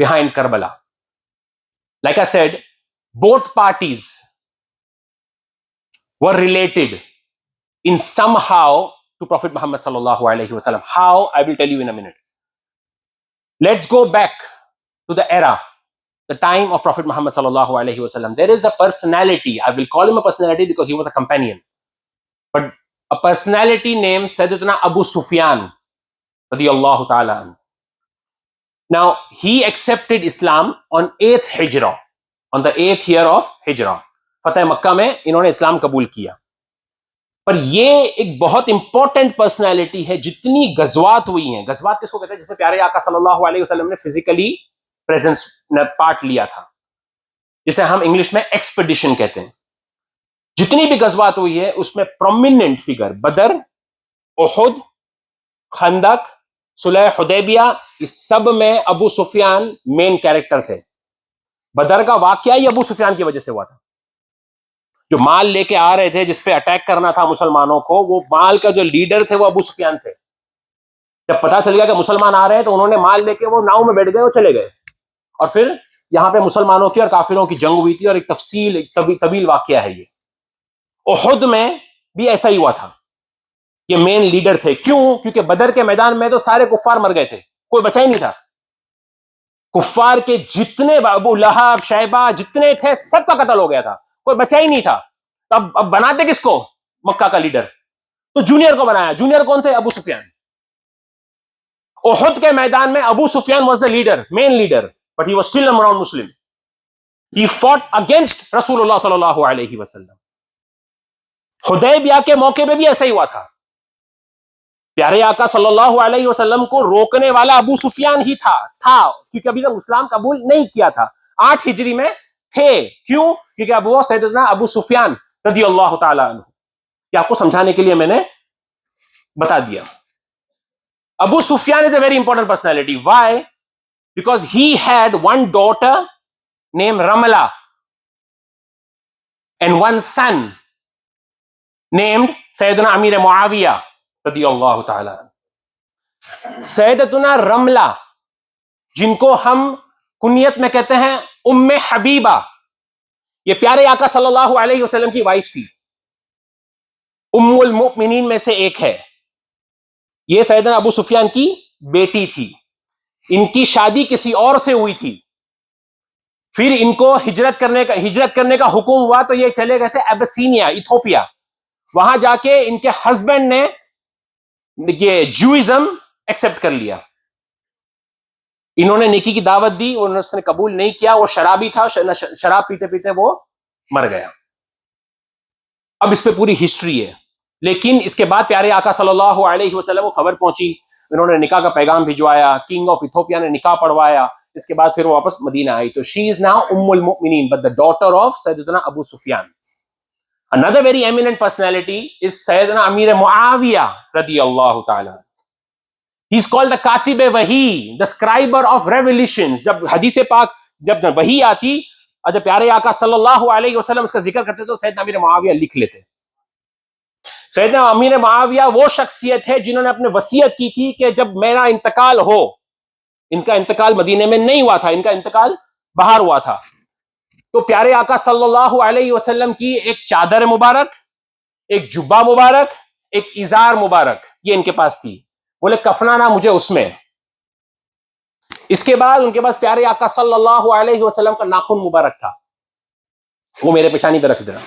behind Karbala. Like I said, both parties were related in somehow to Prophet Muhammad sallallahu alaihi wasallam. How? I will tell you in a minute. Let's go back to the era, the time of Prophet Muhammad sallallahu alaihi wasallam. There is a personality. I will call him a personality because he was a companion. But a personality named Sayyidina Abu Sufyan radiyallahu ta'ala anhu. Now, he accepted Islam on 8th Hijrah, on the 8th year of Hijrah. فتح مکہ میں انہوں نے اسلام قبول کیا. پر یہ ایک بہت important personality ہے. جتنی غزوات ہوئی ہیں، غزوات کس کو کہتے ہیں؟ جس میں پیارے آقا صلی اللہ علیہ وسلم نے فزیکلی پریزنس پارٹ لیا تھا، جسے ہم انگلش میں ایکسپیڈیشن کہتے ہیں. جتنی بھی غزوات ہوئی ہے اس میں پرومیننٹ فگر بدر، احد، خندق، صلح حدیبیہ، اس سب میں ابو سفیان مین کیریکٹر تھے. بدر کا واقعہ ہی ابو سفیان کی وجہ سے ہوا تھا. جو مال لے کے آ رہے تھے، جس پہ اٹیک کرنا تھا مسلمانوں کو، وہ مال کا جو لیڈر تھے وہ ابو سفیان تھے. جب پتا چل گیا کہ مسلمان آ رہے ہیں تو انہوں نے مال لے کے وہ ناؤ میں بیٹھ گئے اور چلے گئے. اور پھر یہاں پہ مسلمانوں کی اور کافروں کی جنگ ہوئی تھی، اور ایک طویل واقعہ ہے یہ. احد میں بھی ایسا ہی ہوا تھا. یہ مین لیڈر تھے. کیوں؟ کیونکہ بدر کے میدان میں تو سارے کفار مر گئے تھے، کوئی بچا ہی نہیں تھا. کفار کے جتنے ابو لہب، شیبہ جتنے تھے سب کا قتل ہو گیا تھا، کوئی بچا ہی نہیں تھا. اب بناتے کس کو؟ مکہ کا لیڈر. تو جونیئر کو بنایا. جونیئر کون تھے؟ ابو سفیان. احد کے میدان میں Abu Sufyan was the leader, main leader, but he was still a non Muslim. He fought against رسول اللہ صلی اللہ علیہ وسلم. حدیبیہ کے موقع پہ بھی ایسا ہی ہوا تھا. پیارے آقا صلی اللہ علیہ وسلم کو روکنے والا ابو سفیان ہی تھا کیونکہ ابھی تک اسلام قبول نہیں کیا تھا. 8 ہجری میں تھے. کیوں؟ کیونکہ ابو سیدنا ابو سفیان رضی اللہ تعالی عنہ. یہ آپ کو سمجھانے کے لیے میں نے بتا دیا. ابو سفیان is a very important personality. Why? Because he had one daughter named Ramla and one son named Sayyidina Amir Muawiyah رضی اللہ تعالی. سیدتنا رملہ، جن کو ہم کنیت میں کہتے ہیں ام حبیبہ، یہ پیارے آقا صلی اللہ علیہ وسلم کی وائف تھی. ام المؤمنین میں سے ایک ہے. یہ سیدنا ابو سفیان کی بیٹی تھی. ان کی شادی کسی اور سے ہوئی تھی. پھر ان کو ہجرت کرنے کا حکم ہوا تو یہ چلے گئے تھے ایبسینیا، ایتھوپیا. وہاں جا کے ان کے ہسبینڈ نے یہ جوئزم ایکسپٹ کر لیا. انہوں نے نیکی کی دعوت دی اور اس نے قبول نہیں کیا. وہ شرابی تھا، شراب پیتے پیتے وہ مر گیا. اب اس پہ پوری ہسٹری ہے. لیکن اس کے بعد پیارے آقا صلی اللہ علیہ وسلم کو خبر پہنچی. انہوں نے نکاح کا پیغام بھجوایا. کنگ آف ایتھوپیا نے نکاح پڑھوایا. اس کے بعد پھر وہ واپس مدینہ آئی. تو شی از ناؤ ام المؤمنین بٹ the daughter of سیدنا ابو سفیان. Another very eminent personality is Sayyidina Amir Muawiyah radiyallahu ta'ala. He is called the Katib Wahi, the scriber of revelations. جب حدیث پاک جب وحی آتی اور جب پیارے آقا صلی اللہ علیہ وسلم اس کا ذکر کرتے تو سیدنا امیر معاویہ لکھ لیتے. سیدنا امیر معاویہ وہ شخصیت ہے جنہوں نے اپنے وصیت کی تھی کہ جب میرا انتقال ہو، ان کا انتقال مدینے میں نہیں ہوا تھا، ان کا انتقال باہر ہوا تھا، تو پیارے آقا صلی اللہ علیہ وسلم کی ایک چادر مبارک، ایک جبہ مبارک، ایک ازار مبارک یہ ان کے پاس تھی. بولے کفنانا مجھے اس میں. اس کے بعد ان کے پاس پیارے آقا صلی اللہ علیہ وسلم کا ناخن مبارک تھا، وہ میرے پیشانی پہ رکھ دینا.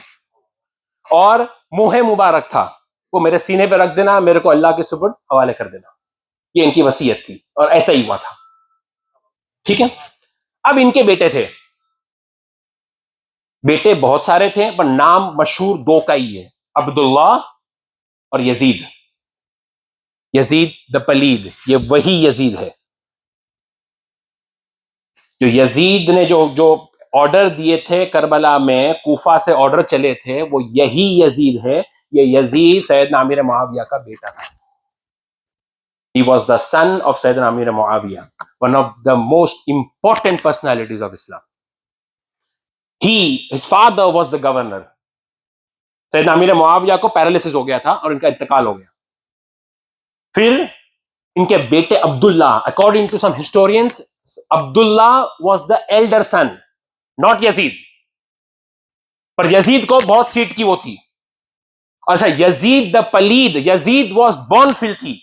اور منہ مبارک تھا، وہ میرے سینے پہ رکھ دینا، میرے کو اللہ کے سپرد حوالے کر دینا. یہ ان کی وصیت تھی اور ایسا ہی ہوا تھا. ٹھیک ہے. اب ان کے بیٹے تھے. بیٹے بہت سارے تھے پر نام مشہور 2 کا ہی ہے، عبداللہ اور یزید. یزید دا پلید، یہ وہی یزید ہے. جو یزید نے جو آرڈر دیے تھے کربلا میں، کوفہ سے آرڈر چلے تھے، وہ یہی یزید ہے. یہ یزید سیدنا امیر معاویہ کا بیٹا تھا. He was the son of Sayyidina Amir Muawiyah, one of the most important personalities of Islam. His father was the governor. سیدنا امیر معاویہ کو پیرالسس ہو گیا تھا اور ان کا انتقال ہو گیا. پھر ان کے بیٹے Abdullah, according to some historians, Abdullah was the elder son, not Yazid. پر یزید کو بہت سیٹ کی وہ تھی. اچھا یزید دا پلید، Yazid was born filthy,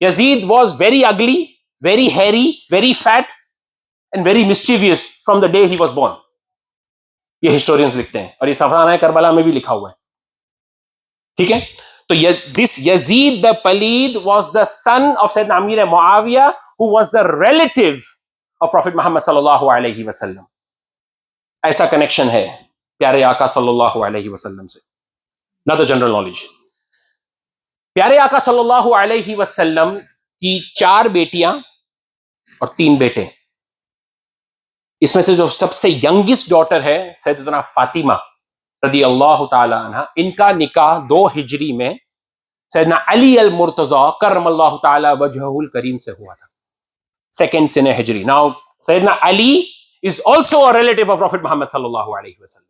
Yazid was very ugly, very hairy, very fat and very mischievous from the day he was born. یہ ہسٹورینز لکھتے ہیں، اور یہ سفرانہ کربلا میں بھی لکھا ہوا ہے. ٹھیک ہے. تو دس یزید the پلید was the sun of سیدنا امیر معاویہ who was the relative of Prophet Muhammad صلی اللہ علیہ وسلم. ایسا کنیکشن ہے پیارے آقا صلی اللہ علیہ وسلم سے. not a general knowledge. پیارے آقا صلی اللہ علیہ وسلم کی 4 بیٹیاں اور 3 بیٹے. اس میں سے جو سب سے ینگسٹ ڈاٹر ہے سیدتنا فاطمہ رضی اللہ تعالی عنہ، ان کا نکاح 2 ہجری میں سیدنا علی المرتضی کرم اللہ تعالی وجہہ الکریم سے ہوا تھا. 2nd سنہ ہجری. Now سیدنا علی is also a relative of Prophet Muhammad صلی اللہ علیہ وسلم.